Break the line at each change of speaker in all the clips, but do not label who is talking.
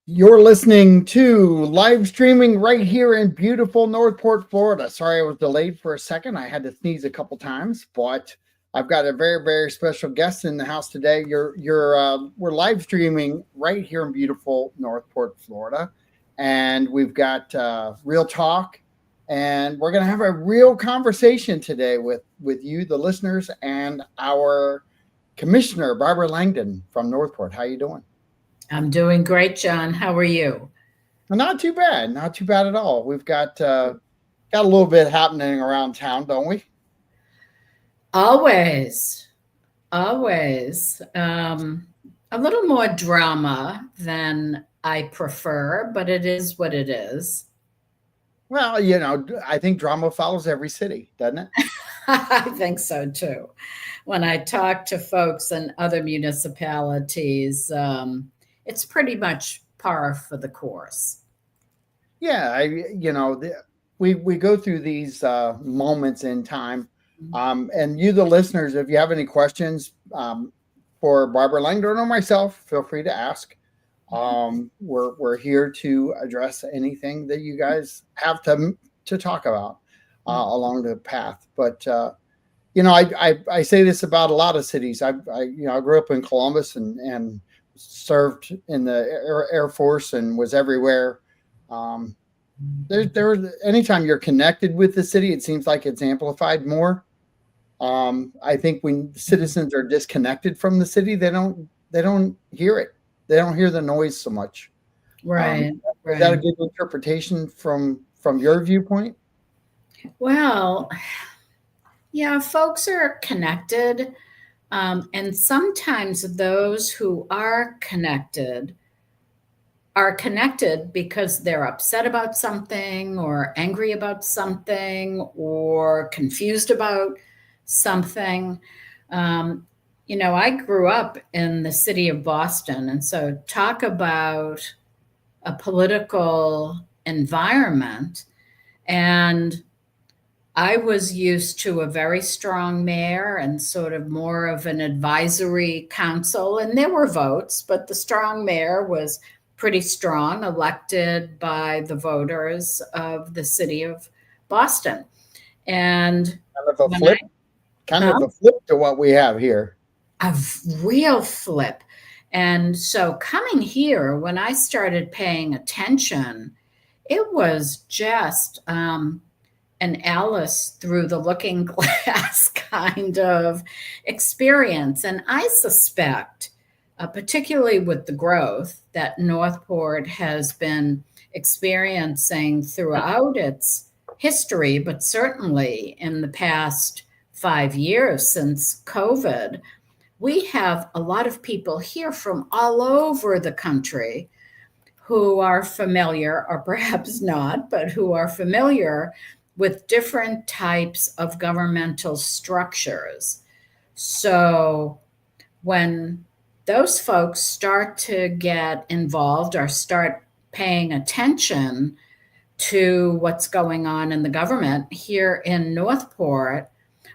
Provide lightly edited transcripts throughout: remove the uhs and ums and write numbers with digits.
You're listening to live streaming right here in beautiful Northport, Florida. Sorry I was delayed for a second. I had to sneeze a couple times, but I've got a very special guest in the house today. We're live streaming right here in beautiful Northport, Florida, and we've got real talk, and we're going to have a real conversation today with you, the listeners, and our commissioner, Barbara Langdon from Northport. How you doing?
I'm doing great, John. How are you?
Not too bad, not too bad at all. We've got a little bit happening around town, don't we?
Always, always. A little more drama than I prefer, but it is what it is.
Well, I think drama follows every city, doesn't it?
I think so too. When I talk to folks in other municipalities, it's pretty much par for the course.
Yeah, we go through these moments in time, and you, the listeners, if you have any questions for Barbara Langdon or myself, feel free to ask. We're here to address anything that you guys have to talk about along the path. But I say this about a lot of cities. I grew up in Columbus and served in the Air Force and was everywhere. Um, anytime you're connected with the city, it seems like it's amplified more. I think when citizens are disconnected from the city, they don't hear it. They don't hear the noise so much. Um,
Right,
is that a
right.
good interpretation from your viewpoint?
Well, yeah, folks are connected. And sometimes those who are connected because they're upset about something or angry about something or confused about something. Um, I grew up in the city of Boston. And so talk about a political environment. And I was used to a very strong mayor and sort of more of an advisory council, and there were votes, but the strong mayor was pretty strong, elected by the voters of the city of Boston. And
Kind of a
when
flip, kind of
huh?
a flip to what we have here.
A real flip. And so coming here, when I started paying attention, it was just an Alice through the looking glass kind of experience. And I suspect, particularly with the growth that Northport has been experiencing throughout its history, but certainly in the past 5 years since COVID, we have a lot of people here from all over the country who are familiar, or perhaps not, but who are familiar with different types of governmental structures. So when those folks start to get involved or start paying attention to what's going on in the government here in Northport,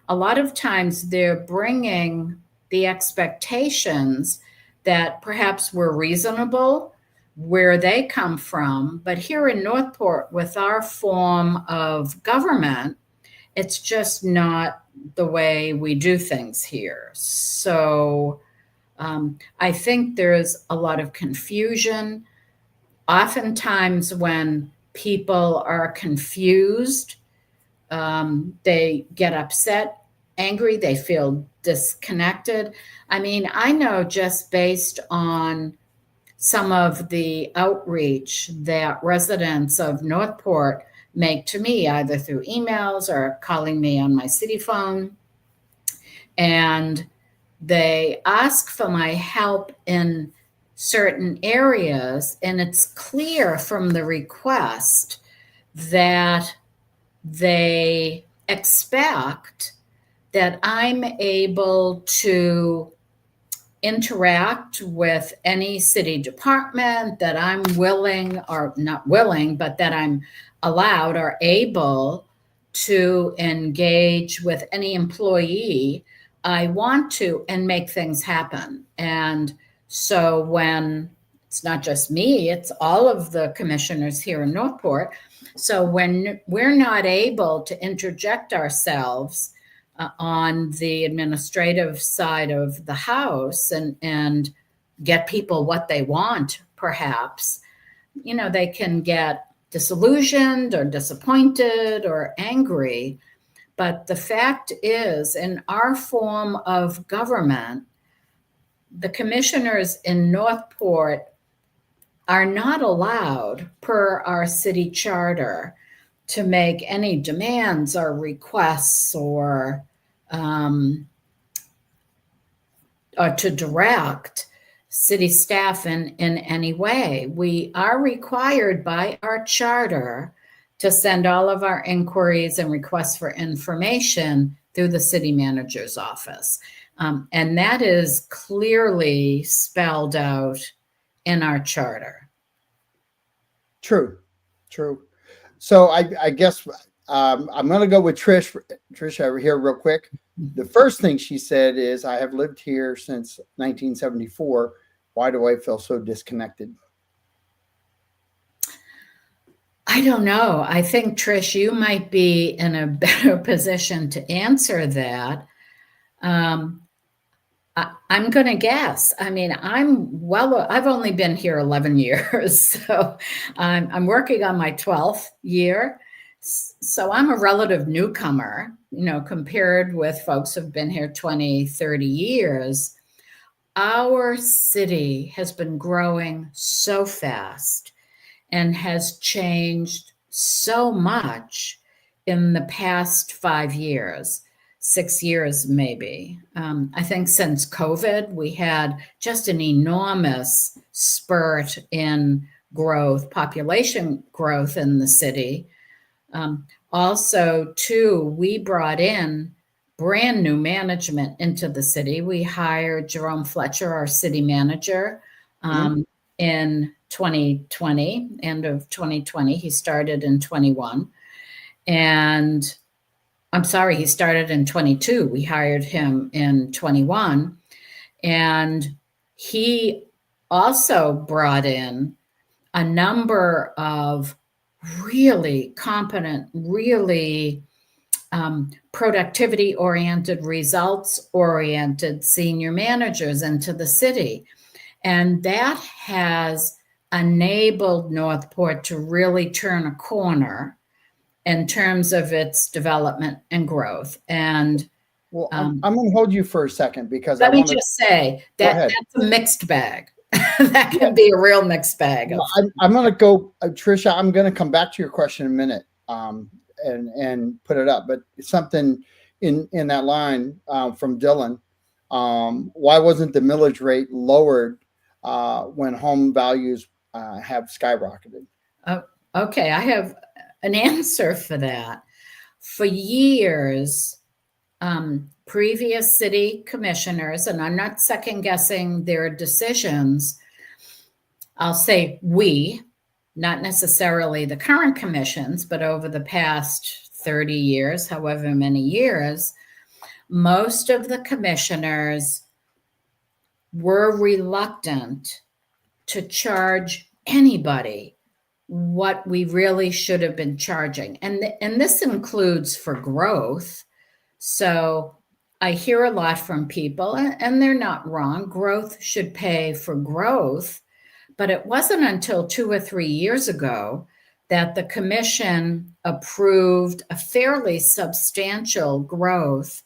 a lot of times they're bringing the expectations that perhaps were reasonable where they come from. But here in Northport, with our form of government, it's just not the way we do things here. So I think there's a lot of confusion. Oftentimes, when people are confused, they get upset, angry, they feel disconnected. I mean, I know just based on some of the outreach that residents of Northport make to me, either through emails or calling me on my city phone. And they ask for my help in certain areas. And it's clear from the request that they expect that I'm able to interact with any city department, that I'm willing or not willing, but that I'm allowed or able to engage with any employee I want to and make things happen. And so when it's not just me, it's all of the commissioners here in Northport. So when we're not able to interject ourselves on the administrative side of the house and get people what they want, perhaps, they can get disillusioned or disappointed or angry. But the fact is, in our form of government, the commissioners in Northport are not allowed, per our city charter, to make any demands or requests or to direct city staff in any way. We are required by our charter to send all of our inquiries and requests for information through the city manager's office. And that is clearly spelled out in our charter.
True. So I guess I'm going to go with Trish over here real quick. The first thing she said is, I have lived here since 1974. Why do I feel so disconnected?
I don't know. I think, Trish, you might be in a better position to answer that. I'm going to guess. I mean, I've only been here 11 years, so I'm working on my 12th year. So I'm a relative newcomer, compared with folks who've been here 20, 30 years. Our city has been growing so fast and has changed so much in the past 5 years. 6 years, maybe. I think since COVID, we had just an enormous spurt in growth, population growth in the city. Also, too, we brought in brand new management into the city. We hired Jerome Fletcher, our city manager, in 2020, end of 2020. He started in 21. And I'm sorry, he started in 22. We hired him in 21. And he also brought in a number of really competent, really productivity-oriented, results-oriented senior managers into the city. And that has enabled Northport to really turn a corner in terms of its development and growth. And
I'm going to hold you for a second, because
let me just say that's a mixed bag. That can be a real mixed bag.
I'm going to go, Tricia, I'm going to come back to your question in a minute and put it up. But something in that line from Dylan, why wasn't the millage rate lowered when home values have skyrocketed?
Okay, I have an answer for that. For years, previous city commissioners, and I'm not second guessing their decisions, I'll say we, not necessarily the current commissions, but over the past 30 years, however many years, most of the commissioners were reluctant to charge anybody what we really should have been charging. And this includes for growth. So I hear a lot from people, and they're not wrong. Growth should pay for growth. But it wasn't until 2 or 3 years ago that the commission approved a fairly substantial growth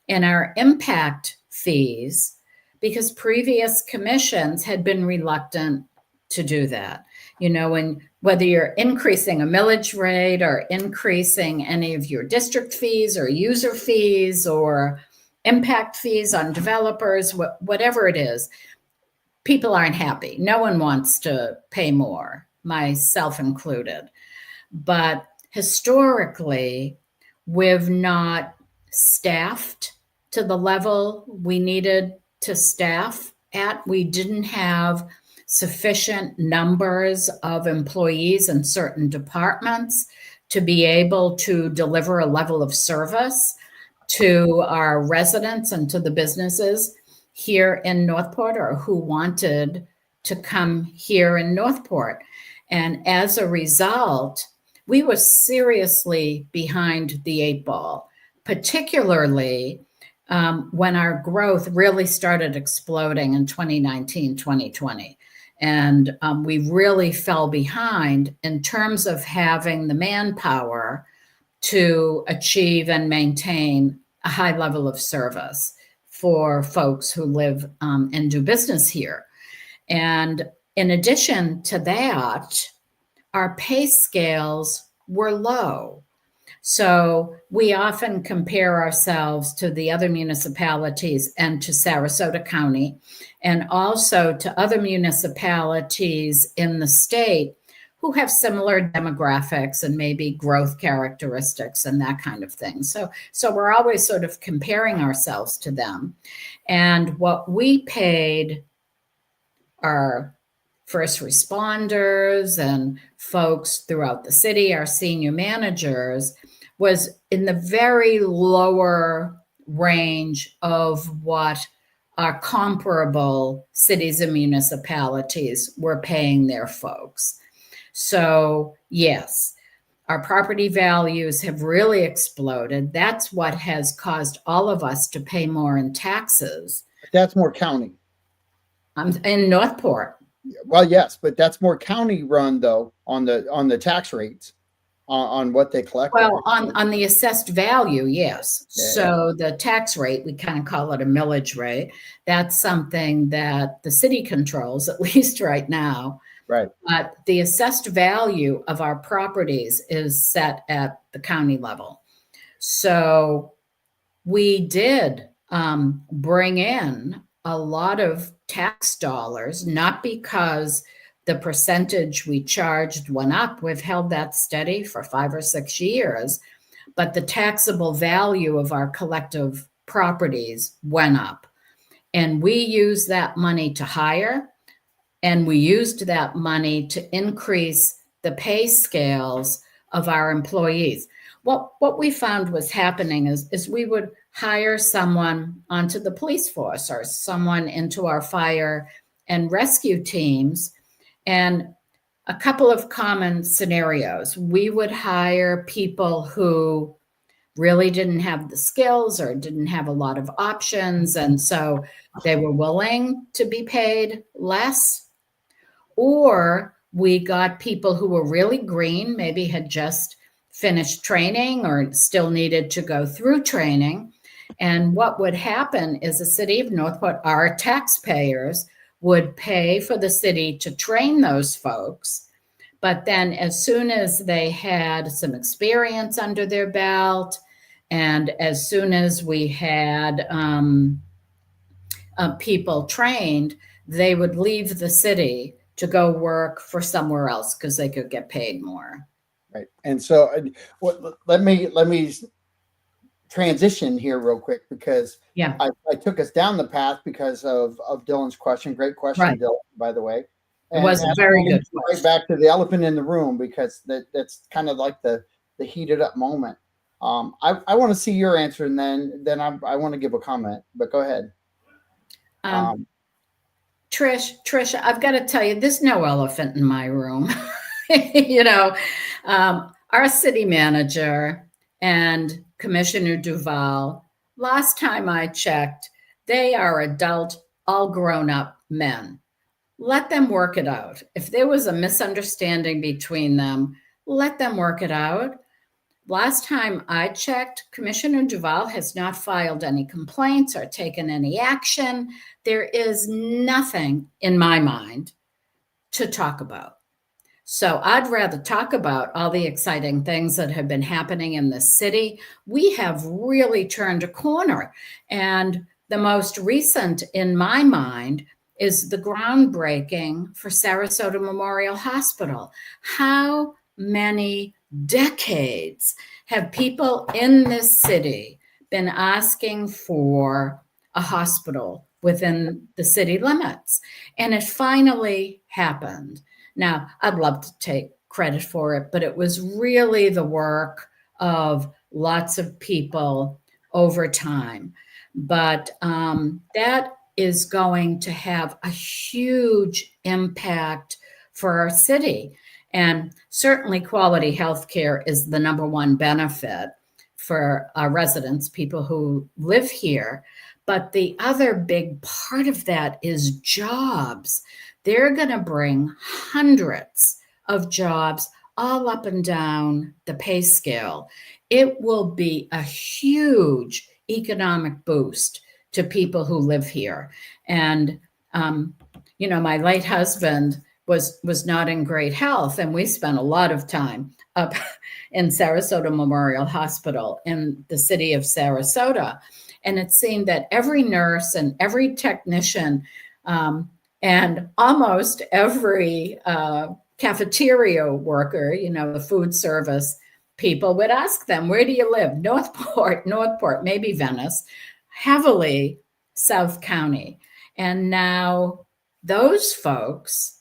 in our impact fees, because previous commissions had been reluctant to do that. And whether you're increasing a millage rate or increasing any of your district fees or user fees or impact fees on developers, whatever it is, people aren't happy. No one wants to pay more, myself included. But historically, we've not staffed to the level we needed to staff at. We didn't have sufficient numbers of employees in certain departments to be able to deliver a level of service to our residents and to the businesses here in Northport, or who wanted to come here in Northport. And as a result, we were seriously behind the eight ball, particularly when our growth really started exploding in 2019, 2020. And we really fell behind in terms of having the manpower to achieve and maintain a high level of service for folks who live and do business here. And in addition to that, our pay scales were low. So we often compare ourselves to the other municipalities and to Sarasota County, and also to other municipalities in the state who have similar demographics and maybe growth characteristics and that kind of thing. So we're always sort of comparing ourselves to them. And what we paid our first responders and folks throughout the city, our senior managers, was in the very lower range of what our comparable cities and municipalities were paying their folks. So, yes, our property values have really exploded. That's what has caused all of us to pay more in taxes.
That's more county.
In Northport.
Well, yes, but that's more county run though on the tax rates on what they collect.
Well, on the assessed value, yes. Yeah. So the tax rate, we kind of call it a millage rate. That's something that the city controls, at least right now.
Right.
But the assessed value of our properties is set at the county level. So we did bring in a lot of tax dollars, not because the percentage we charged went up. We've held that steady for 5 or 6 years, but the taxable value of our collective properties went up. And we used that money to hire, and we used that money to increase the pay scales of our employees. What we found was happening is we would hire someone onto the police force or someone into our fire and rescue teams. And a couple of common scenarios. We would hire people who really didn't have the skills or didn't have a lot of options. And so they were willing to be paid less. Or we got people who were really green, maybe had just finished training or still needed to go through training. And what would happen is the city of Northport, our taxpayers, would pay for the city to train those folks. But then as soon as they had some experience under their belt, and as soon as we had people trained, they would leave the city to go work for somewhere else because they could get paid more.
Right. And so let me transition here real quick, because
yeah,
I took us down the path because of Dylan's question. Great question, right. Dylan, by the way.
And it was a very good
question. Right back to the elephant in the room, because that's kind of like the heated up moment. I want to see your answer, and then I want to give a comment, but go ahead.
Trish, I've got to tell you, there's no elephant in my room. You know, our city manager and Commissioner Duval, last time I checked, they are adult, all grown up men. Let them work it out. If there was a misunderstanding between them, let them work it out. Last time I checked, Commissioner Duval has not filed any complaints or taken any action. There is nothing in my mind to talk about. So I'd rather talk about all the exciting things that have been happening in the city. We have really turned a corner. And the most recent in my mind is the groundbreaking for Sarasota Memorial Hospital. How many decades have people in this city been asking for a hospital within the city limits? And it finally happened. Now, I'd love to take credit for it, but it was really the work of lots of people over time. But that is going to have a huge impact for our city. And certainly, quality health care is the number one benefit for our residents, people who live here. But the other big part of that is jobs. They're going to bring hundreds of jobs all up and down the pay scale. It will be a huge economic boost to people who live here. And my late husband was not in great health, and we spent a lot of time up in Sarasota Memorial Hospital in the city of Sarasota. And it seemed that every nurse and every technician and almost every cafeteria worker, the food service people, would ask them, where do you live? Northport, maybe Venice, heavily South County. And now those folks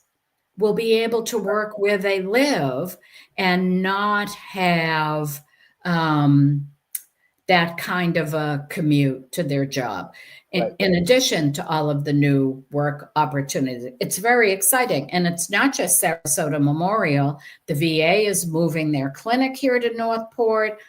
will be able to work where they live and not have that kind of a commute to their job. In addition to all of the new work opportunities, it's very exciting. And it's not just Sarasota Memorial. The VA is moving their clinic here to Northport.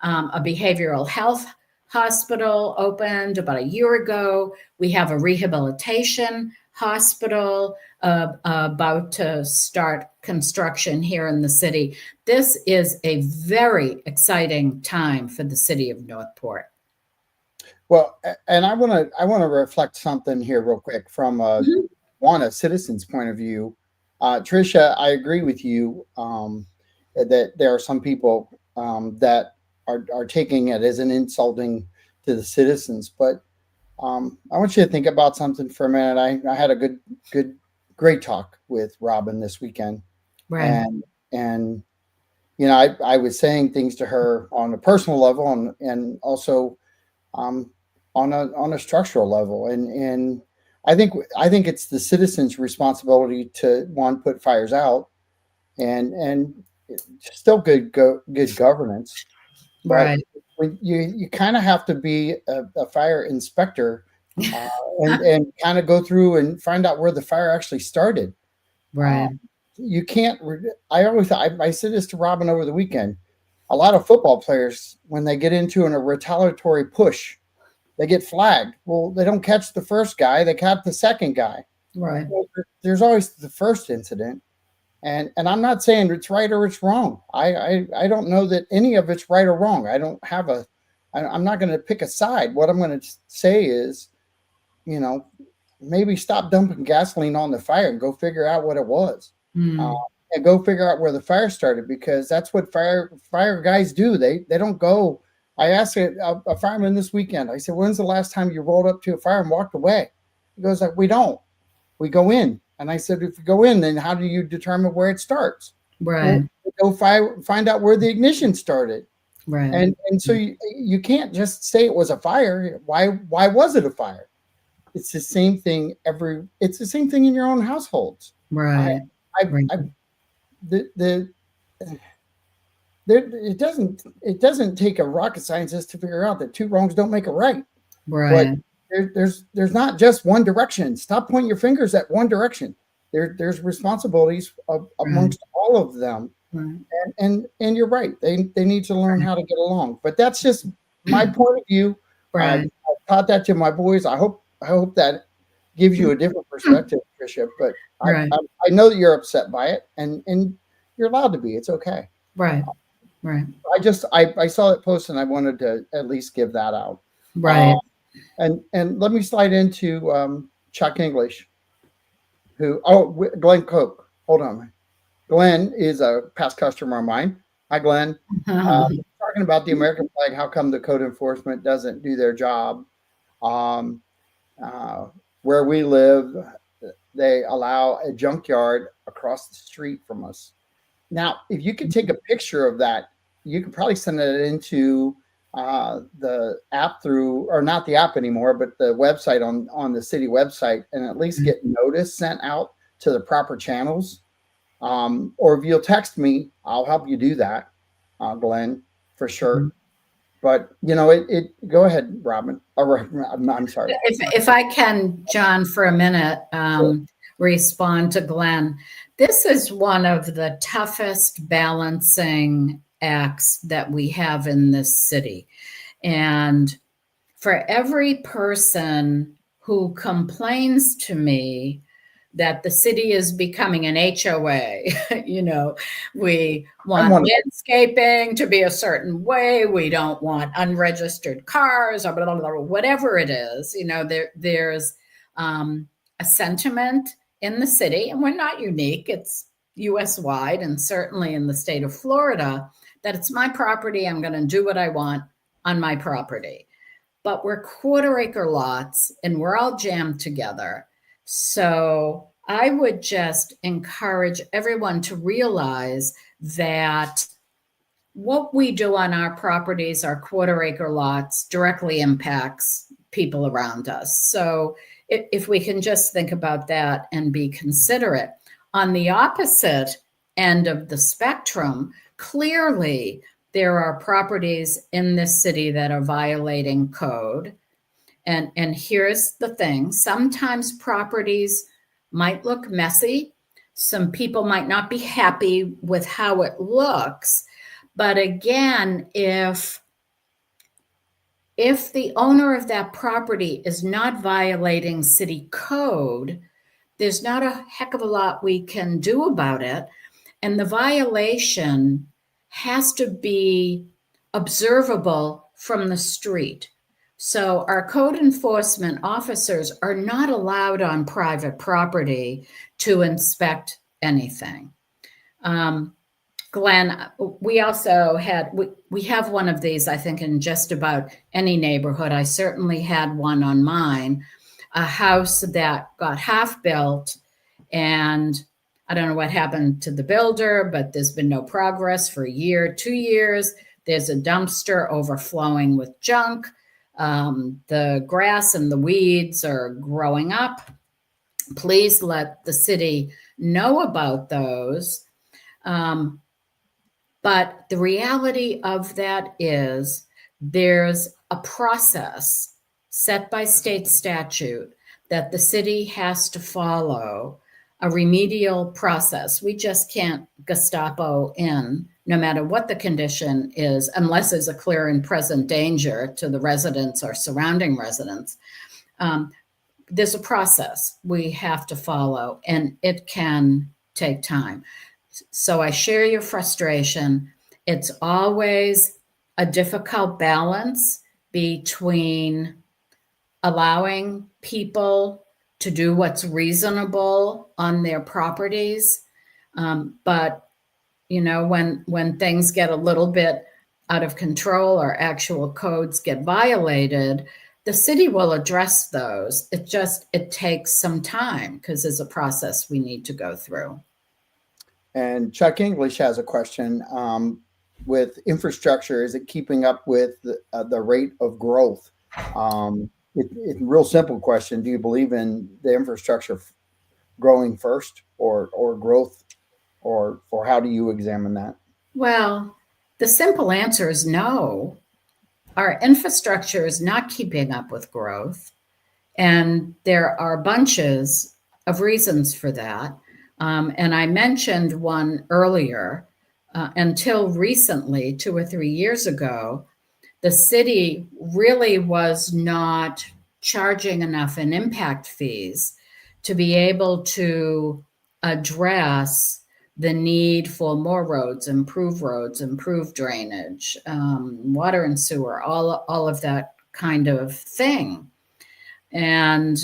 A behavioral health hospital opened about a year ago. We have a rehabilitation hospital about to start construction here in the city. This is a very exciting time for the city of Northport.
Well, and I want to reflect something here real quick from a citizen's point of view. Tricia, I agree with you that there are some people that are taking it as an insulting to the citizens, but I want you to think about something for a minute. I had a great talk with Robin this weekend,
right?
And I was saying things to her on a personal level and also on a structural level, and I think it's the citizens' responsibility to put fires out, and still good governance, but
right.
when you kind of have to be a fire inspector and kind of go through and find out where the fire actually started.
Right.
You can't. I always thought, I said this to Robin over the weekend. A lot of football players, when they get into a retaliatory push, they get flagged. Well, they don't catch the first guy; they catch the second guy.
Right.
Well, there's always the first incident, and I'm not saying it's right or it's wrong. I don't know that any of it's right or wrong. I'm not going to pick a side. What I'm going to say is, maybe stop dumping gasoline on the fire and go figure out what it was. And go figure out where the fire started, because that's what fire guys do. They don't go. I asked a fireman this weekend. I said, "When's the last time you rolled up to a fire and walked away?" He goes, "Like, we don't. We go in." And I said, "If you go in, then how do you determine where it starts?"
Right.
Well, go find out where the ignition started.
Right.
And so you can't just say it was a fire. Why was it a fire? It's the same thing it's the same thing in your own households.
Right.
It doesn't take a rocket scientist to figure out that two wrongs don't make a right.
Right.
But there's not just one direction. Stop pointing your fingers at one direction. There's responsibilities amongst all of them.
Right.
And you're right. They need to learn how to get along. But that's just my point of view.
Right.
I taught that to my boys. I hope that gives you a different perspective, Tricia. But
Right.
I know that you're upset by it, and you're allowed to be. It's okay.
Right. Right.
I saw it post, and I wanted to at least give that out.
Right.
And let me slide into Chuck English, Glenn Coke. Hold on. Glenn is a past customer of mine. Hi, Glenn. Talking about the American flag, how come the code enforcement doesn't do their job? Where we live, they allow a junkyard across the street from us. Now, if you could take a picture of that, you could probably send it into the app or not the app anymore, but the website on the city website, and at least get notice sent out to the proper channels. Or if you'll text me, I'll help you do that, Glenn, for sure. But it go ahead, Robin. I'm sorry.
If I can, John, for a minute,
Sure.
respond to Glenn. This is one of the toughest balancing acts that we have in this city. And for every person who complains to me that the city is becoming an HOA. We want landscaping to be a certain way. We don't want unregistered cars or blah, blah, blah, whatever it is. There's a sentiment in the city, and we're not unique. It's US wide and certainly in the state of Florida, that it's my property. I'm going to do what I want on my property. But we're quarter-acre lots and we're all jammed together. So I would just encourage everyone to realize that what we do on our properties, our quarter-acre lots, directly impacts people around us. So if we can just think about that and be considerate. On the opposite end of the spectrum, clearly, there are properties in this city that are violating code. And here's the thing. Sometimes properties might look messy. Some people might not be happy with how it looks. But again, if the owner of that property is not violating city code, there's not a heck of a lot we can do about it. And the violation has to be observable from the street. So our code enforcement officers are not allowed on private property to inspect anything. Glenn, we also we have one of these, I think, in just about any neighborhood. I certainly had one on mine, a house that got half built, and I don't know what happened to the builder, but there's been no progress for a year, 2 years. There's a dumpster overflowing with junk. The grass and the weeds are growing up. Please let the city know about those. But the reality of that is there's a process set by state statute that the city has to follow, a remedial process. We just can't Gestapo in, no matter what the condition is, unless there's a clear and present danger to the residents or surrounding residents. There's a process we have to follow, and it can take time. So I share your frustration. It's always a difficult balance between allowing people to do what's reasonable on their properties. But, when things get a little bit out of control or actual codes get violated, the city will address those. It takes some time because there's a process we need to go through.
And Chuck English has a question. With infrastructure, is it keeping up with the rate of growth? It's a real simple question. Do you believe in the infrastructure growing first or growth, or how do you examine that?
Well, the simple answer is no. Our infrastructure is not keeping up with growth. And there are bunches of reasons for that. And I mentioned one earlier. Until recently, 2 or 3 years ago, the city really was not charging enough in impact fees to be able to address the need for more roads, improved drainage, water and sewer, all of that kind of thing. And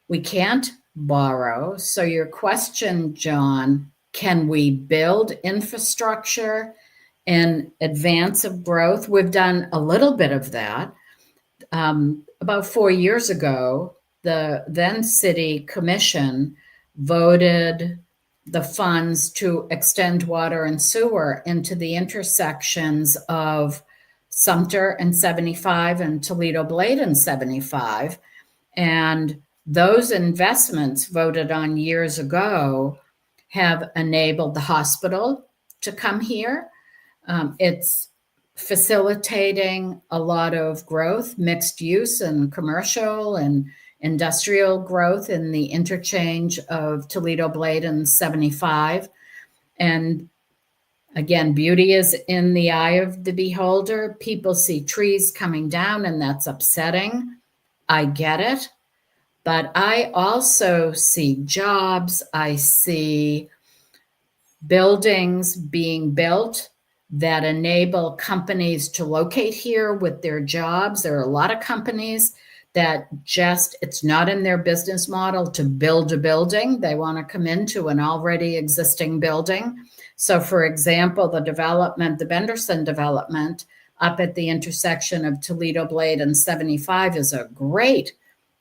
we can't borrow. So your question, John, can we build infrastructure in advance of growth? We've done a little bit of that. About 4 years ago, the then city commission voted the funds to extend water and sewer into the intersections of Sumter and 75 and Toledo Blade and 75. And those investments voted on years ago have enabled the hospital to come here. It's facilitating a lot of growth, mixed use and commercial and industrial growth in the interchange of Toledo Blade and 75. And again, beauty is in the eye of the beholder. People see trees coming down, and that's upsetting. I get it. But I also see jobs. I see buildings being built that enable companies to locate here with their jobs. There are a lot of companies that it's not in their business model to build a building. They want to come into an already existing building. So, for example, the Benderson development up at the intersection of Toledo Blade and 75 is a great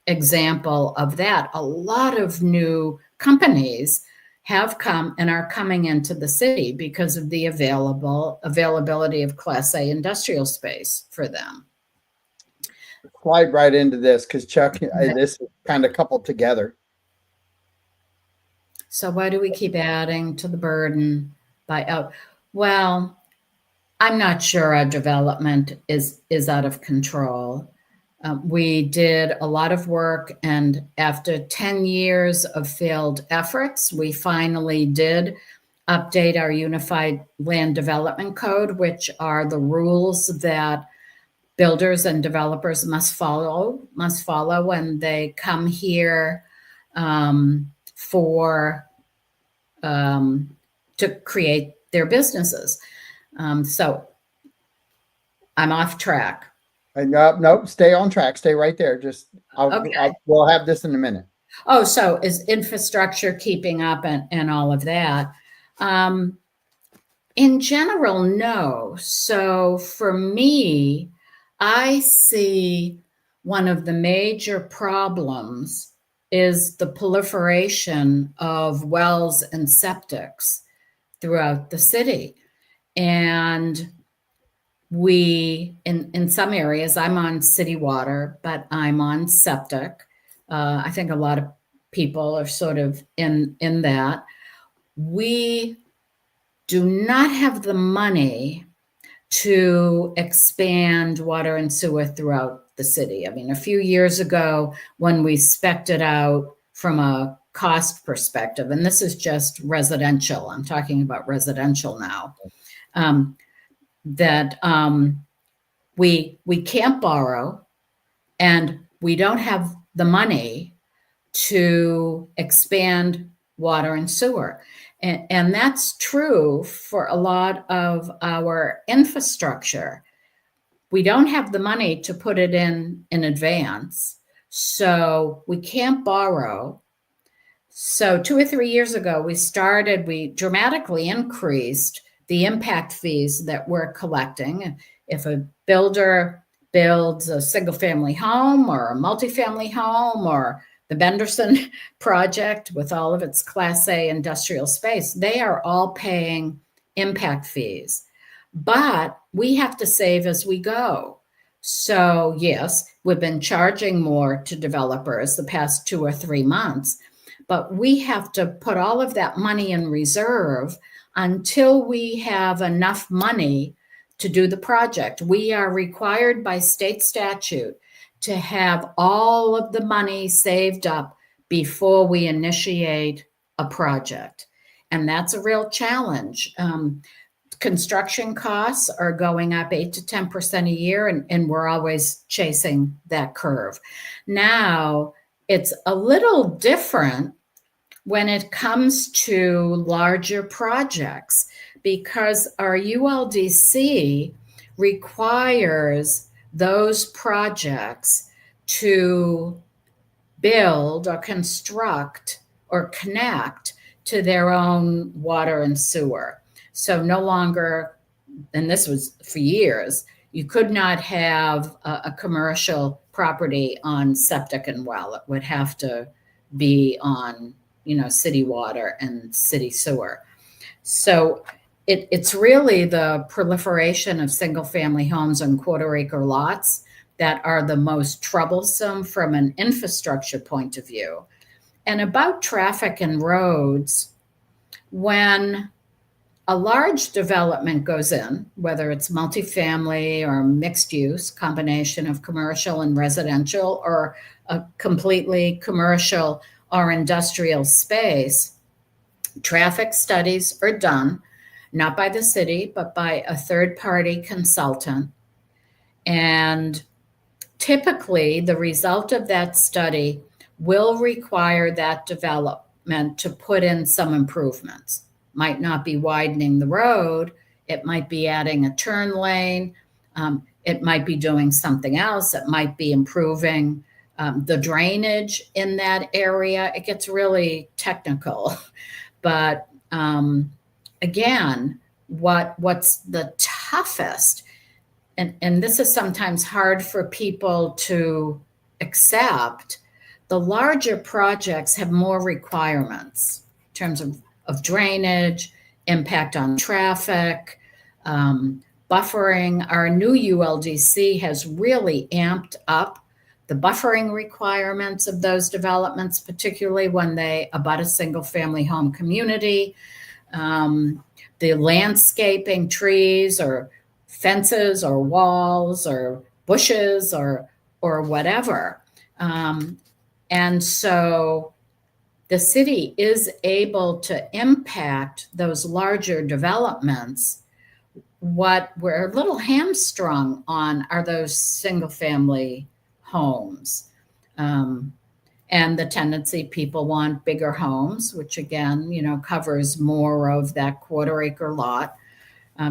example of that. A lot of new companies have come and are coming into the city because of the availability of Class A industrial space for them.
Slide right into this because Chuck, this is kind of coupled together.
So why do we keep adding to the burden well, I'm not sure our development is out of control. We did a lot of work, and after 10 years of failed efforts, we finally did update our Unified Land Development Code, which are the rules that builders and developers must follow when they come here to create their businesses. So I'm off track.
Nope, stay on track. Stay right there. We'll have this in a minute.
Oh, so is infrastructure keeping up and all of that? In general, no. So for me, I see one of the major problems is the proliferation of wells and septics throughout the city. And we, in some areas, I'm on city water, but I'm on septic. I think a lot of people are sort of in that. We do not have the money to expand water and sewer throughout the city. I mean, a few years ago, when we spec'd it out from a cost perspective, and this is just residential, I'm talking about residential now, that we can't borrow, and we don't have the money to expand water and sewer. And that's true for a lot of our infrastructure. We don't have the money to put it in advance, so we can't borrow. So 2 or 3 years ago, we dramatically increased the impact fees that we're collecting. If a builder builds a single-family home or a multifamily home or the Benderson project with all of its Class A industrial space, they are all paying impact fees. But we have to save as we go. So yes, we've been charging more to developers the past 2 or 3 months, but we have to put all of that money in reserve until we have enough money to do the project. We are required by state statute to have all of the money saved up before we initiate a project. And that's a real challenge. Construction costs are going up 8 to 10% a year, and we're always chasing that curve. Now, it's a little different when it comes to larger projects because our ULDC requires those projects to build or construct or connect to their own water and sewer. So no longer, and this was for years, you could not have a commercial property on septic and well. It would have to be on, city water and city sewer. So it's really the proliferation of single-family homes on quarter-acre lots that are the most troublesome from an infrastructure point of view. And about traffic and roads, when a large development goes in, whether it's multifamily or mixed use, combination of commercial and residential, or a completely commercial or industrial space, traffic studies are done, not by the city, but by a third party consultant. And typically, the result of that study will require that development to put in some improvements. Might not be widening the road, it might be adding a turn lane, it might be doing something else, it might be improving the drainage in that area. It gets really technical. But again, what's the toughest, and this is sometimes hard for people to accept, the larger projects have more requirements in terms of drainage, impact on traffic, buffering. Our new ULDC has really amped up the buffering requirements of those developments, particularly when they abut a single family home community. The landscaping, trees or fences or walls or bushes or whatever. And so the city is able to impact those larger developments. What we're a little hamstrung on are those single family homes. And the tendency, people want bigger homes, which again, covers more of that quarter acre lot.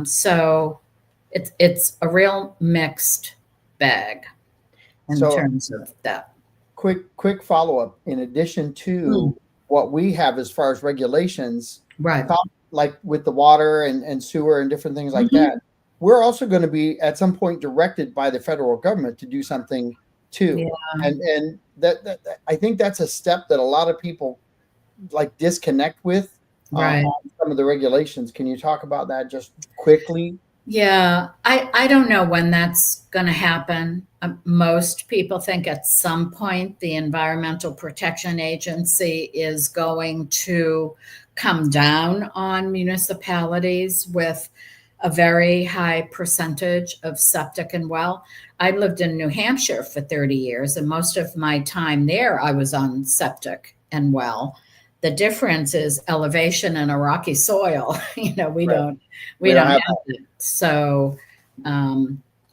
So it's a real mixed bag in terms of that.
Quick follow-up. In addition to what we have as far as regulations,
right,
like with the water and sewer and different things like that, we're also going to be at some point directed by the federal government to do something too.
Yeah.
And that I think that's a step that a lot of people like disconnect with
right.
On some of the regulations. Can you talk about that just quickly?
Yeah, I don't know when that's going to happen. Most people think at some point the Environmental Protection Agency is going to come down on municipalities with a very high percentage of septic and well. I lived in New Hampshire for 30 years, and most of my time there I was on septic and well. The difference is elevation and a rocky soil. We don't have it. So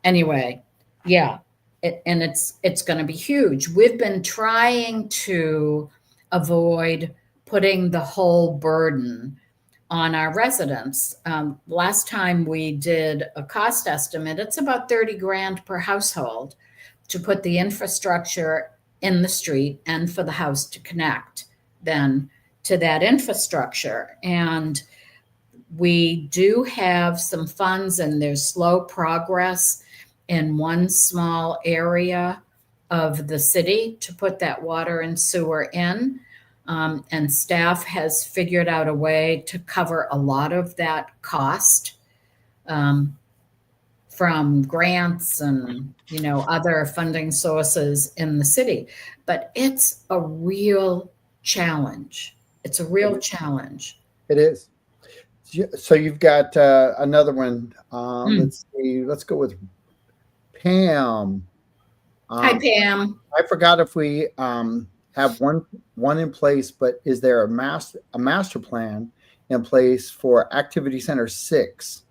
anyway, yeah, and it's going to be huge. We've been trying to avoid putting the whole burden on our residents. Last time we did a cost estimate, it's about 30 grand per household to put the infrastructure in the street and for the house to connect then to that infrastructure. And we do have some funds, and there's slow progress in one small area of the city to put that water and sewer in. And staff has figured out a way to cover a lot of that cost from grants and other funding sources in the city. But it's a real challenge. It's a real challenge.
It is. So you've got another one. Let's see. Let's go with Pam.
Hi, Pam.
I forgot if we have one in place, but is there a master plan in place for Activity Center 6?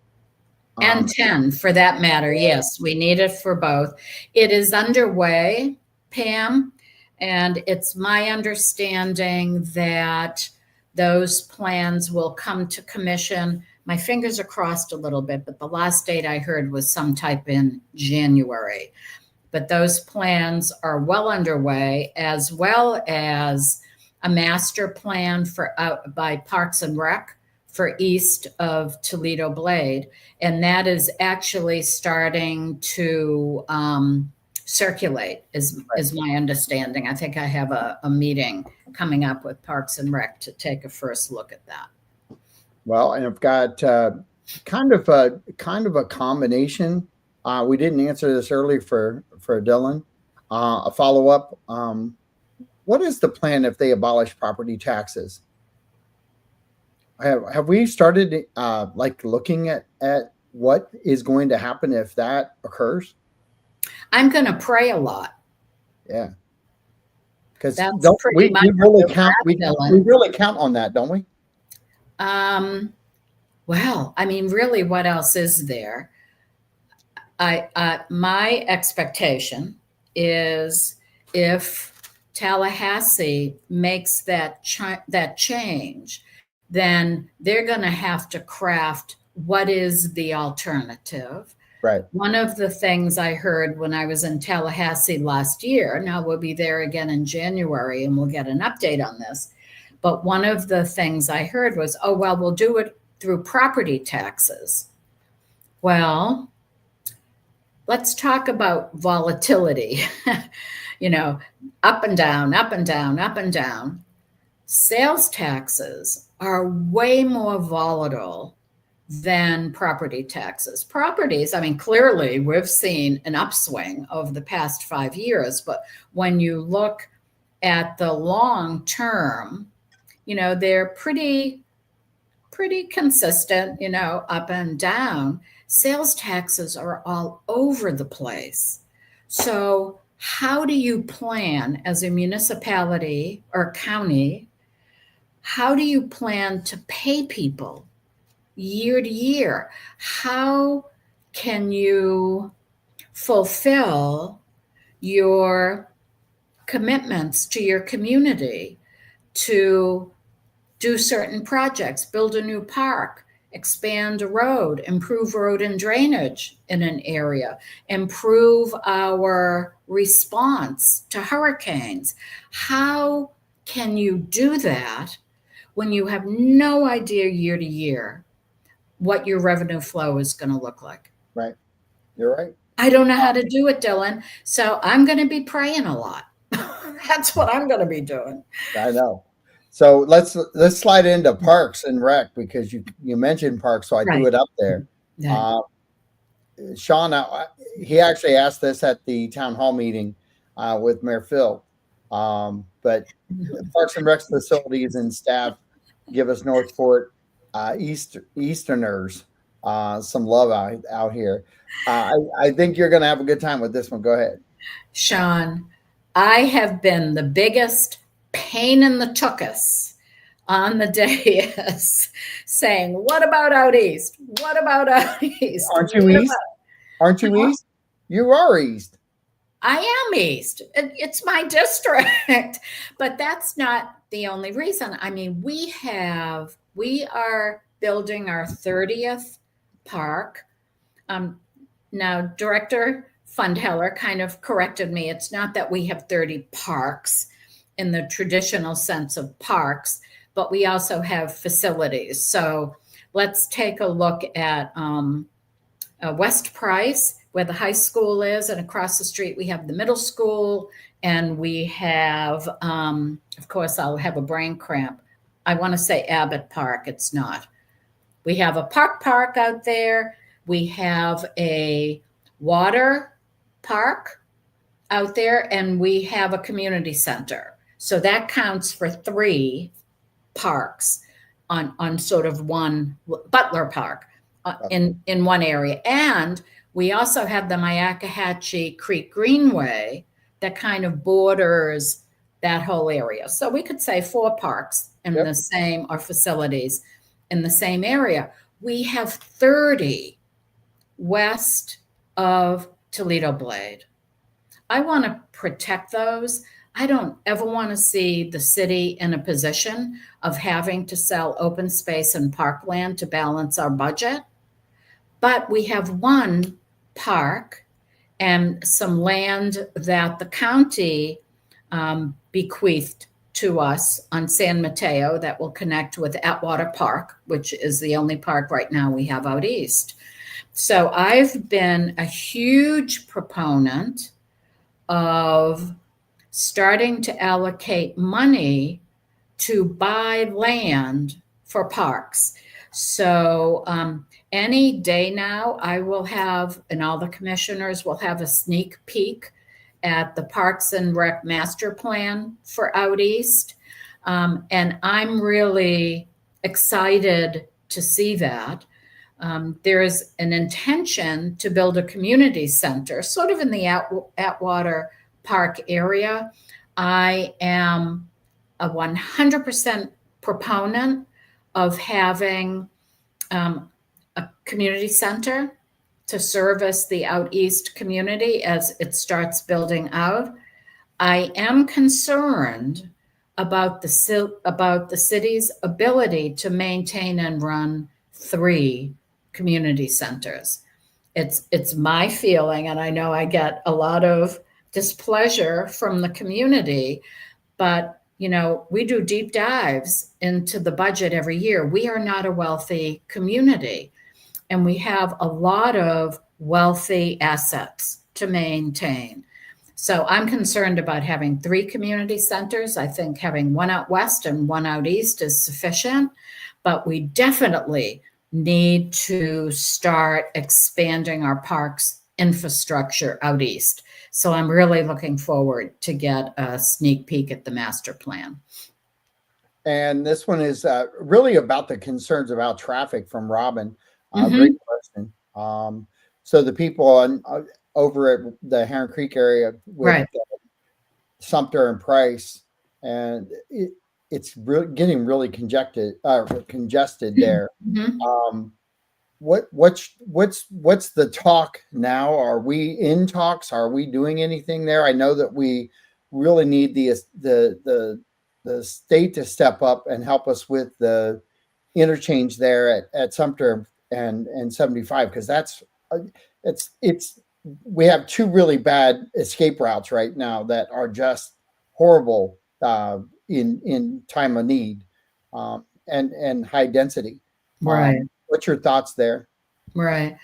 And 10 for that matter. Yes, we need it for both. It is underway, Pam, and it's my understanding that those plans will come to commission. My fingers are crossed a little bit, but the last date I heard was sometime in January. But those plans are well underway, as well as a master plan for out by Parks and Rec for east of Toledo Blade. And that is actually starting to circulate, is my understanding. I think I have a meeting coming up with Parks and Rec to take a first look at that.
Well, and I've got kind of a combination. We didn't answer this earlier for Dylan. A follow up. What is the plan if they abolish property taxes? have we started like looking at what is going to happen if that occurs?
I'm going to pray a lot.
Yeah, because
That's
don't
pretty much
we really
where
count
we're at,
we
Dylan.
really count on that, don't we?
Well, I mean, really, what else is there? My expectation is if Tallahassee makes that change, then they're going to have to craft what is the alternative.
Right.
One of the things I heard when I was in Tallahassee last year, now we'll be there again in January and we'll get an update on this. But one of the things I heard was, oh, well, we'll do it through property taxes. Well, let's talk about volatility. Up and down, up and down, up and down. Sales taxes are way more volatile than property taxes. Properties, I mean, clearly we've seen an upswing over the past 5 years, but when you look at the long term, they're pretty consistent, up and down. Sales taxes are all over the place. So, how do you plan as a municipality or county? How do you plan to pay people year to year? How can you fulfill your commitments to your community to do certain projects, build a new park, expand a road, improve road and drainage in an area, improve our response to hurricanes? How can you do that when you have no idea year to year what your revenue flow is going to look like?
Right. You're right.
I don't know how to do it, Dylan. So I'm going to be praying a lot. That's what I'm going to be doing.
I know. So let's slide into Parks and Rec because you mentioned parks, so I threw
Right.
it up there.
Yeah.
Sean, he actually asked this at the town hall meeting with Mayor Phil. But Parks and Rec facilities and staff give us North Fort Easterners some love out here. I think you're going to have a good time with this one. Go ahead.
Sean, I have been the biggest pain in the tuchus on the dais saying, what about out east? What about out east?
Aren't you east? Aren't you east? You are east.
I am east. It's my district. But that's not the only reason. I mean, we are building our 30th park. Now, Director Fundheller kind of corrected me. It's not that we have 30 parks in the traditional sense of parks, but we also have facilities. So let's take a look at West Price, where the high school is, and across the street we have the middle school, and we have, of course, I'll have a brain cramp. I want to say Abbott Park. It's not. We have a park out there. We have a water park out there, and we have a community center. So that counts for 3 parks on sort of one Butler Park in one area. And we also have the Myakkahatchee Creek Greenway that kind of borders that whole area. So we could say 4 parks in the same, or facilities in the same area. We have 30 west of Toledo Blade. I want to protect those. I don't ever want to see the city in a position of having to sell open space and parkland to balance our budget. But we have 1 park and some land that the county bequeathed to us on San Mateo that will connect with Atwater Park, which is the only park right now we have out east. So I've been a huge proponent of starting to allocate money to buy land for parks. So any day now, I will have, and all the commissioners will have, a sneak peek at the Parks and Rec master plan for out east. And I'm really excited to see that. There is an intention to build a community center, sort of in the Atwater Park area. I am a 100% proponent of having a community center to service the out east community as it starts building out. I am concerned about the city's ability to maintain and run 3 community centers. It's my feeling, and I know I get a lot of displeasure from the community, but we do deep dives into the budget every year. We are not a wealthy community, and we have a lot of wealthy assets to maintain. So I'm concerned about having 3 community centers. I think having one out west and one out east is sufficient, but we definitely need to start expanding our parks infrastructure out east. So I'm really looking forward to get a sneak peek at the master plan.
And this one is really about the concerns about traffic from Robin. Great question. So the people over at the Heron Creek area with
Right.
Sumter and Price, and it's really getting really congested there. What's the talk now? Are we in talks? Are we doing anything there? I know that we really need the state to step up and help us with the interchange there at Sumter and 75, because we have 2 really bad escape routes right now that are just horrible in time of need, and high density.
Right.
What's your thoughts there?
Right.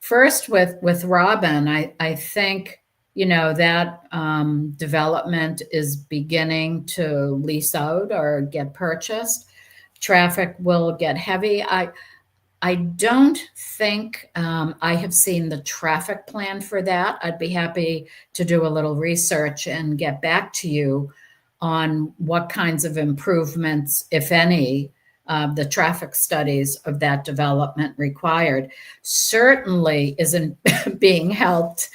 First, with Robin, I think that development is beginning to lease out or get purchased. Traffic will get heavy. I don't think I have seen the traffic plan for that. I'd be happy to do a little research and get back to you on what kinds of improvements, if any, the traffic studies of that development required. Certainly isn't being helped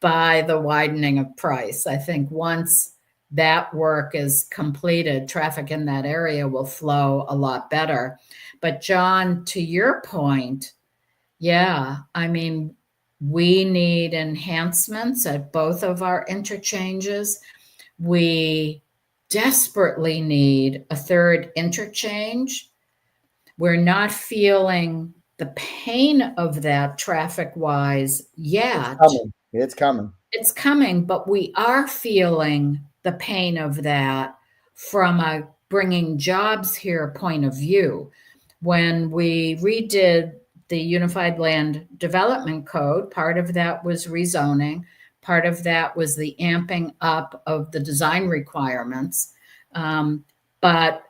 by the widening of Price. I think once that work is completed, traffic in that area will flow a lot better. But John, to your point, yeah, I mean, we need enhancements at both of our interchanges. We desperately need a 3rd interchange. We're not feeling the pain of that traffic-wise yet.
It's coming.
It's coming, but we are feeling the pain of that from a bringing jobs here point of view. When we redid the Unified Land Development Code, part of that was rezoning, part of that was the amping up of the design requirements. But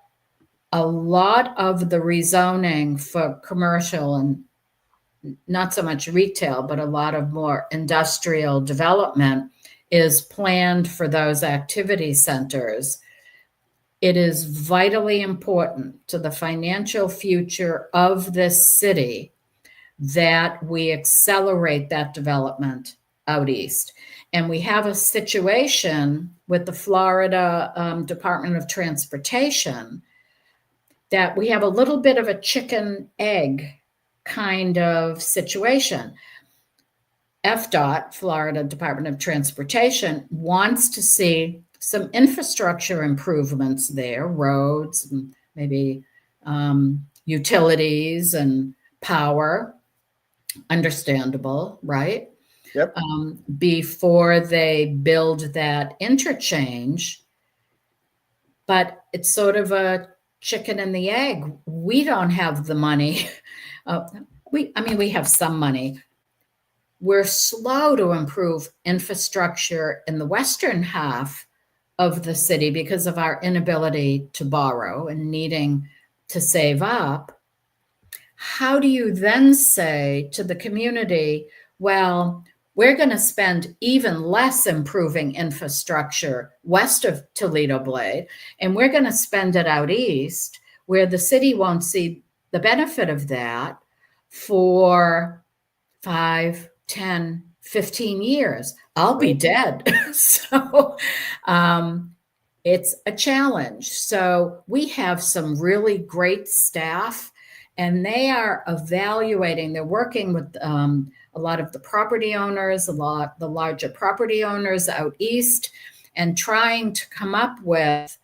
a lot of the rezoning for commercial and not so much retail, but a lot of more industrial development is planned for those activity centers. It is vitally important to the financial future of this city that we accelerate that development out east. And we have a situation with the Florida Department of Transportation that we have a little bit of a chicken egg kind of situation. FDOT, Florida Department of Transportation, wants to see some infrastructure improvements there, roads, and maybe utilities and power. Understandable, right?
Yep.
Before they build that interchange. But it's sort of a chicken and the egg. We don't have the money. We have some money. We're slow to improve infrastructure in the western half of the city because of our inability to borrow and needing to save up. How do you then say to the community, well, we're going to spend even less improving infrastructure west of Toledo Blade, and we're going to spend it out east where the city won't see the benefit of that for 5, 10, 15 years. I'll be dead. So it's a challenge. So we have some really great staff, and they are evaluating, they're working with a lot of the property owners, the larger property owners out east, and trying to come up with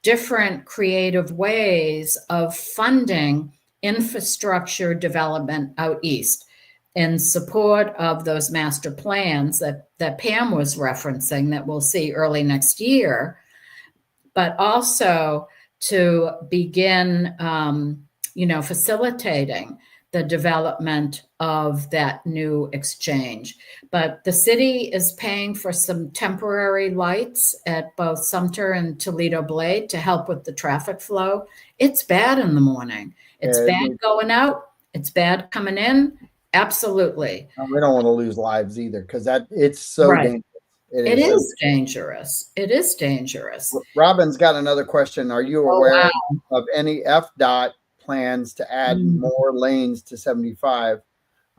different creative ways of funding infrastructure development out east in support of those master plans that Pam was referencing that we'll see early next year, but also to begin, facilitating the development of that new exchange. But the city is paying for some temporary lights at both Sumter and Toledo Blade to help with the traffic flow. It's bad in the morning. It's bad going out. It's bad coming in. Absolutely.
We don't want to lose lives either, because it's so dangerous.
It is dangerous. It is dangerous.
Robin's got another question. Are you aware of any FDOT plans to add more lanes to 75?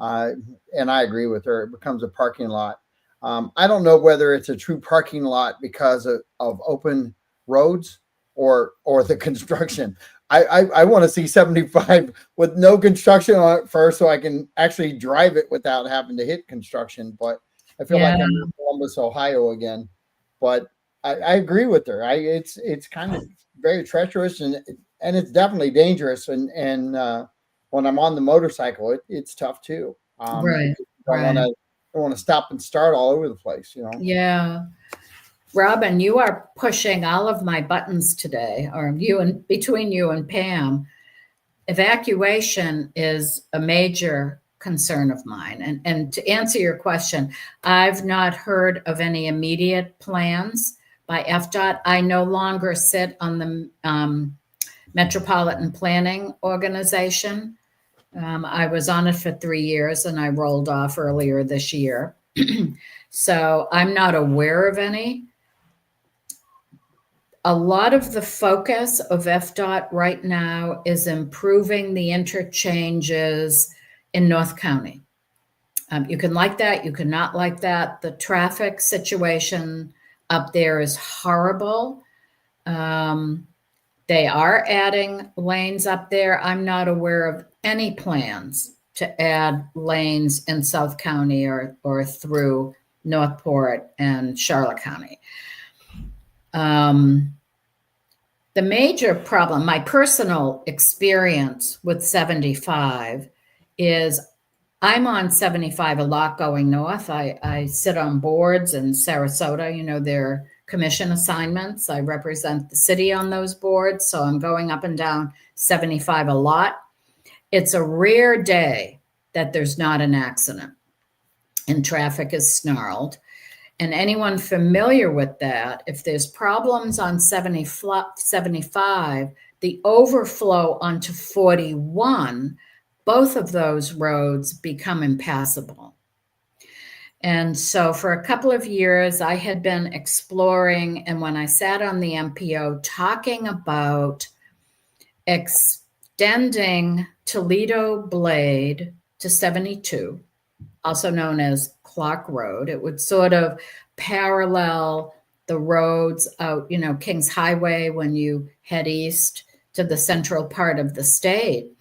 And I agree with her. It becomes a parking lot. I don't know whether it's a true parking lot because of open roads or the construction. I want to see 75 with no construction on it first, so I can actually drive it without having to hit construction. But I feel like I'm in Columbus, Ohio again. But I agree with her. It's kind of very treacherous, and it's definitely dangerous. And when I'm on the motorcycle, it's tough too.
Right.
I want to stop and start all over the place,
Yeah. Robin, you are pushing all of my buttons today, or between you and Pam. Evacuation is a major concern of mine. And to answer your question, I've not heard of any immediate plans by FDOT. I no longer sit on the Metropolitan Planning Organization. I was on it for 3 years and I rolled off earlier this year. So I'm not aware of any. A lot of the focus of FDOT right now is improving the interchanges in North County. You can like that, you can not like that. The traffic situation up there is horrible. They are adding lanes up there. I'm not aware of any plans to add lanes in South County or through Northport and Charlotte County. The major problem, my personal experience with 75 is I'm on 75 a lot going north. I sit on boards in Sarasota, their commission assignments. I represent the city on those boards, so I'm going up and down 75 a lot. It's a rare day that there's not an accident and traffic is snarled. And anyone familiar with that, if there's problems on 75, the overflow onto 41, both of those roads become impassable. And so for a couple of years, I had been exploring, and when I sat on the MPO, talking about extending Toledo Blade to 72, also known as Clark Road. It would sort of parallel the roads out, Kings Highway when you head east to the central part of the state.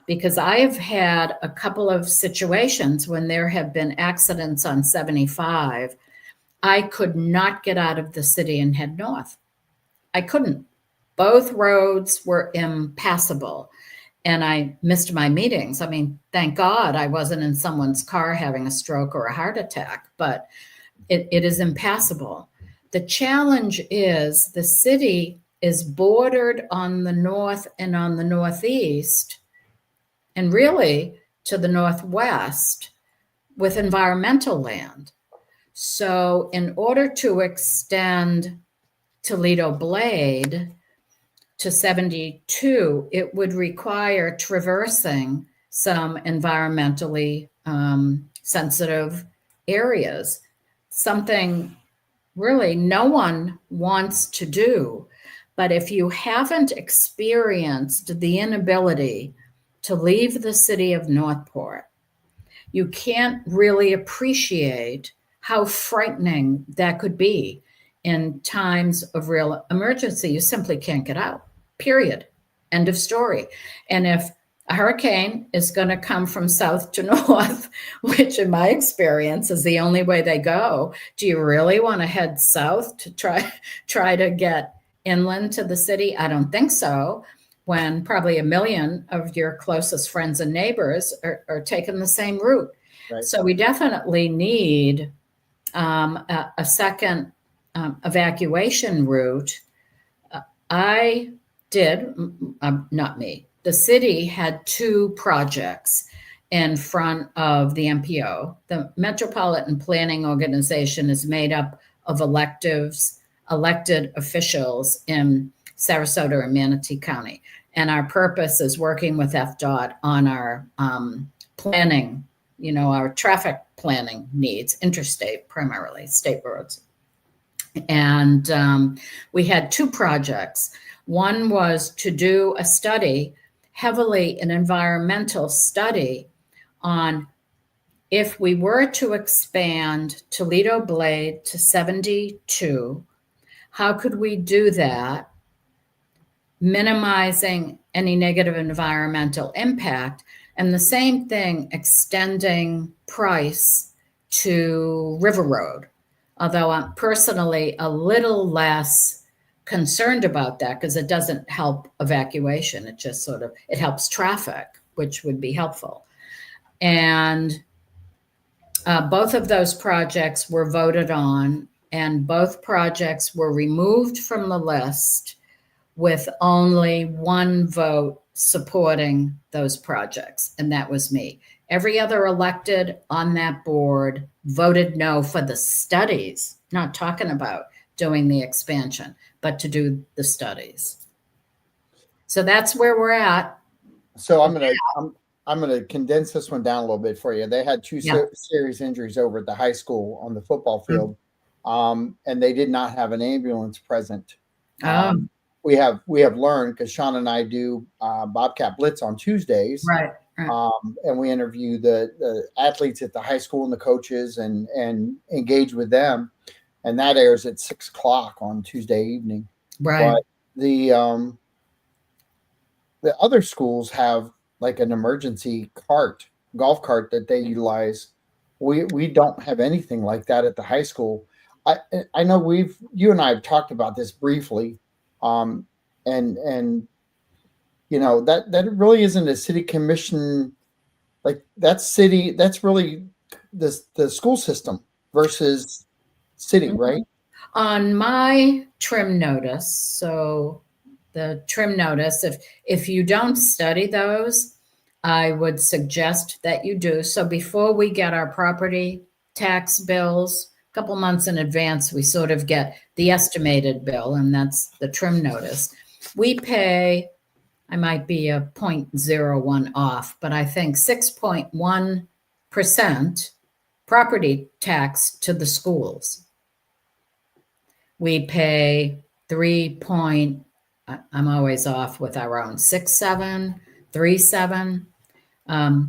Because I have had a couple of situations when there have been accidents on 75, I could not get out of the city and head north. I couldn't. Both roads were impassable. And I missed my meetings. I mean, thank God I wasn't in someone's car having a stroke or a heart attack, but it is impassable. The challenge is the city is bordered on the north and on the northeast, and really to the northwest, with environmental land. So in order to extend Toledo Blade to 72, it would require traversing some environmentally sensitive areas, something really no one wants to do. But if you haven't experienced the inability to leave the city of Northport, you can't really appreciate how frightening that could be in times of real emergency. You simply can't get out, period. End of story. And if a hurricane is going to come from south to north, which in my experience is the only way they go, do you really want to head south to try to get inland to the city? I don't think so, when probably a million of your closest friends and neighbors are taking the same route.
Right.
So we definitely need a second evacuation route. I did, not me, the city had 2 projects in front of the MPO. The Metropolitan Planning Organization is made up of elected officials in Sarasota and Manatee County. And our purpose is working with FDOT on our planning, our traffic planning needs, interstate primarily, state roads. And we had 2 projects. One was to do a study, heavily an environmental study, on if we were to expand Toledo Blade to 72, how could we do that, minimizing any negative environmental impact, and the same thing extending Price to River Road. Although I'm personally a little less concerned about that because it doesn't help evacuation. It just it helps traffic, which would be helpful. And both of those projects were voted on, and both projects were removed from the list with only 1 vote supporting those projects, and that was me. Every other elected on that board voted no for the studies, not talking about doing the expansion, but to do the studies. So that's where we're at.
So I'm gonna condense this one down a little bit for you. They had 2 serious injuries over at the high school on the football field, and they did not have an ambulance present. We have learned, because Sean and I do Bobcat Blitz on Tuesdays,
right.
And we interview the athletes at the high school and the coaches and engage with them, and that airs at 6:00 on Tuesday evening.
Right.
But the other schools have like an emergency golf cart that they utilize. We don't have anything like that at the high school. I know you and I have talked about this briefly. And that really isn't a city commission, like that's really the school system versus city, right?
On my trim notice, so the trim notice, if you don't study those, I would suggest that you do. So before we get our property tax bills, couple months in advance, we sort of get the estimated bill, and that's the trim notice. We pay, I might be a 0.01 off, but I think 6.1% property tax to the schools. We pay I'm always off with our own, 6.737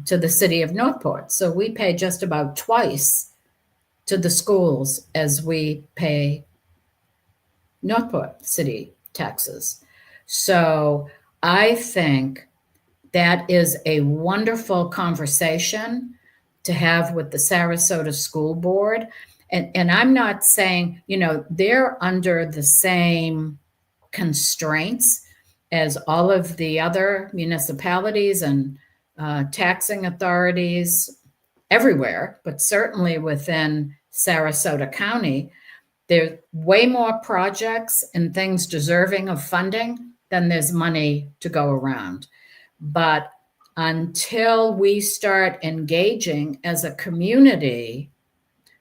to the city of Northport. So we pay just about twice to the schools as we pay Northport city taxes. So I think that is a wonderful conversation to have with the Sarasota School Board. And I'm not saying, they're under the same constraints as all of the other municipalities and taxing authorities everywhere, but certainly within Sarasota County. There's way more projects and things deserving of funding than there's money to go around. But until we start engaging as a community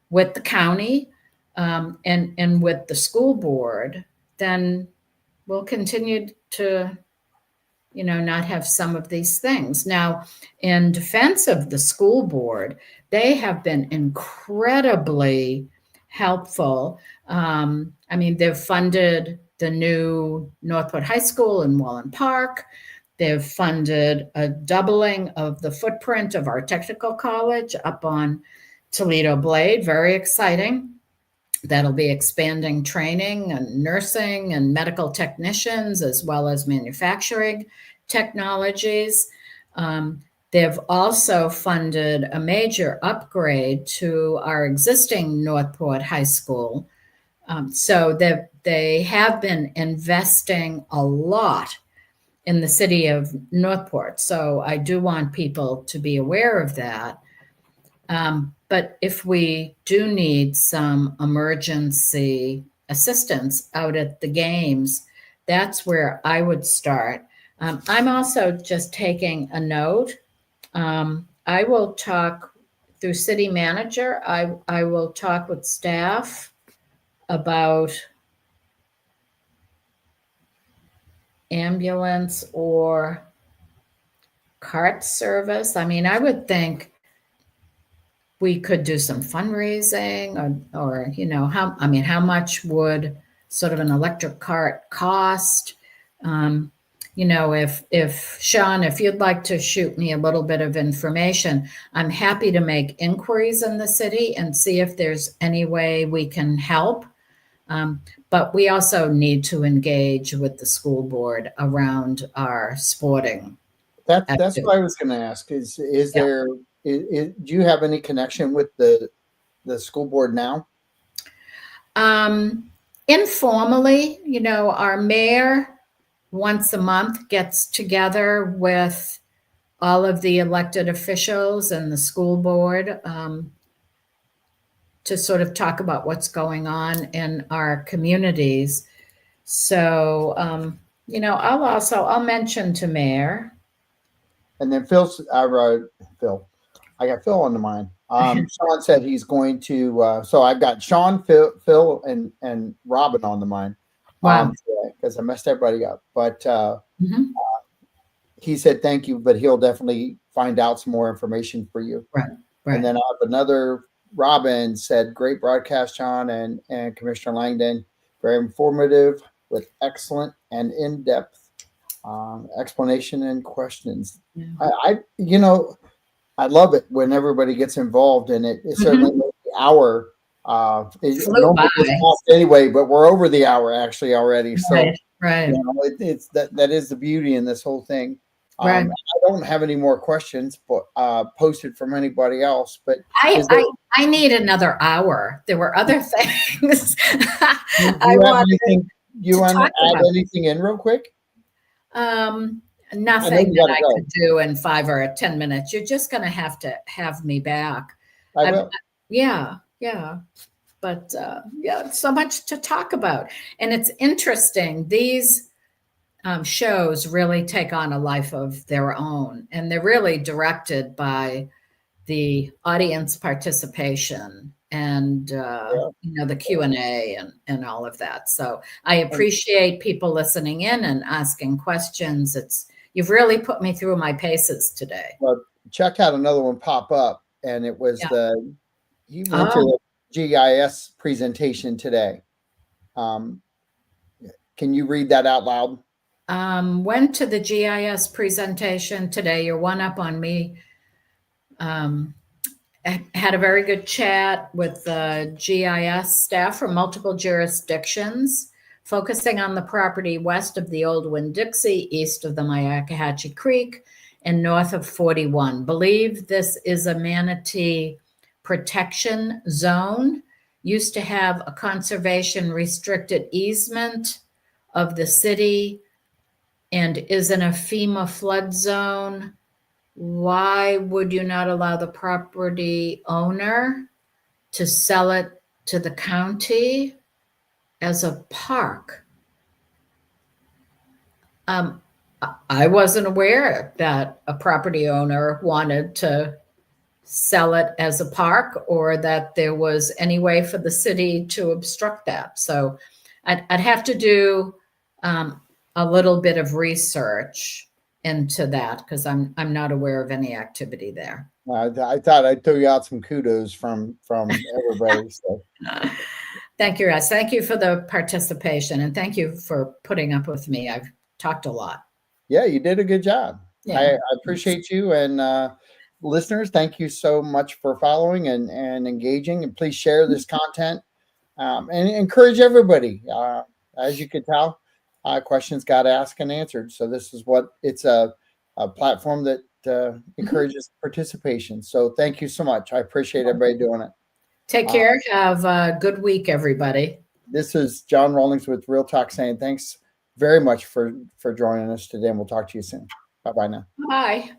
with the county and with the school board, then we'll continue to not have some of these things. Now, in defense of the school board, they have been incredibly helpful. They've funded the new Northport High School in Wallen Park. They've funded a doubling of the footprint of our technical college up on Toledo Blade. Very exciting. That'll be expanding training and nursing and medical technicians, as well as manufacturing technologies. They've also funded a major upgrade to our existing Northport High School. So they have been investing a lot in the city of Northport. So I do want people to be aware of that. But if we do need some emergency assistance out at the games, that's where I would start. I'm also just taking a note. I will talk through city manager. I will talk with staff about ambulance or cart service. I mean, I would think we could do some fundraising or how much would sort of an electric cart cost? If Sean, if you'd like to shoot me a little bit of information, I'm happy to make inquiries in the city and see if there's any way we can help. But we also need to engage with the school board around our sporting.
That's what I was going to ask. Is there? Do you have any connection with the school board now?
Informally, our mayor once a month gets together with all of the elected officials and the school board to sort of talk about what's going on in our communities. So, I'll mention to Mayor.
And then Phil, I got Phil on the mind. Sean said he's going to. So I've got Sean, Phil, and Robin on the mind.
Wow.
Because I messed everybody up. But he said thank you, but he'll definitely find out some more information for you.
Right.
And then I have another. Robin said, "Great broadcast, John and Commissioner Langdon. Very informative with excellent and in-depth explanation and questions."
Yeah.
I love it when everybody gets involved in it. It certainly makes the hour. It
flew by.
Anyway, but we're over the hour actually already. So
right.
It's that is the beauty in this whole thing.
Right.
I don't have any more questions, but posted from anybody else. But
I need another hour. There were other things.
You want to add anything in real quick?
Nothing that I could do in 5 or 10 minutes. You're just going to have me back.
I will.
Yeah. But so much to talk about. And it's interesting. These shows really take on a life of their own, and they're really directed by the audience participation and the Q&A and all of that. So I appreciate people listening in and asking questions. You've really put me through my paces today.
Well, check out another one pop up, and it was he went to the GIS presentation today. Can you read that out loud?
Went to the GIS presentation today. You're one up on me. I had a very good chat with the GIS staff from multiple jurisdictions, focusing on the property west of the old Winn-Dixie, east of the Myakkahatchee Creek, and north of 41. Believe this is a manatee protection zone. Used to have a conservation restricted easement of the city and is in a FEMA flood zone. Why would you not allow the property owner to sell it to the county as a park? I wasn't aware that a property owner wanted to sell it as a park or that there was any way for the city to obstruct that. So I'd have to do a little bit of research into that because I'm not aware of any activity there.
I thought I'd throw you out some kudos from everybody. So.
Thank you, Russ. Thank you for the participation, and thank you for putting up with me. I've talked a lot.
Yeah, you did a good job.
Yeah.
I appreciate you, and listeners, thank you so much for following and engaging. And please share this content and encourage everybody. As you can tell, questions got asked and answered. So this is what it's a platform that encourages participation. So thank you so much. I appreciate everybody doing it.
Take care. Have a good week, everybody.
This is John Rawlings with Real Talk saying thanks very much for joining us today, and we'll talk to you soon. Bye bye now.
Bye.